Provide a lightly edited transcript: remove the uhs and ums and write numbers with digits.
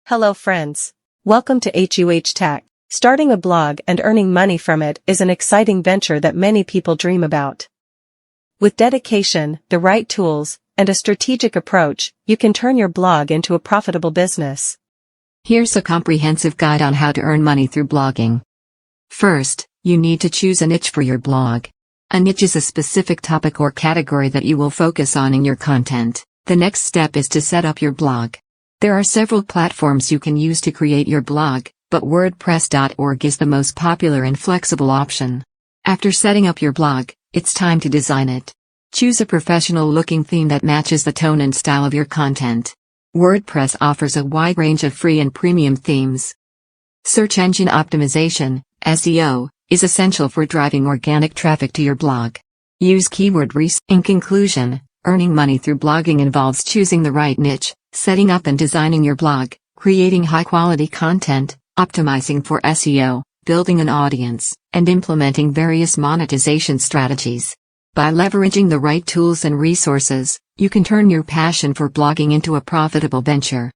Hello friends. Welcome to HUH Tech. Starting a blog and earning money from it is an exciting venture that many people dream about. With dedication, the right tools, and a strategic approach, you can turn your blog into a profitable business. Here's a comprehensive guide on how to earn money through blogging. First, you need to choose a niche for your blog. A niche is a specific topic or category that you will focus on in your content. The next step is to set up your blog. There are several platforms you can use to create your blog, but WordPress.org is the most popular and flexible option. After setting up your blog, it's time to design it. Choose a professional-looking theme that matches the tone and style of your content. WordPress offers a wide range of free and premium themes. Search engine optimization, SEO, is essential for driving organic traffic to your blog. Use keyword research. In conclusion, earning money through blogging involves choosing the right niche, setting up and designing your blog, creating high-quality content, optimizing for SEO, building an audience, and implementing various monetization strategies. By leveraging the right tools and resources, you can turn your passion for blogging into a profitable venture.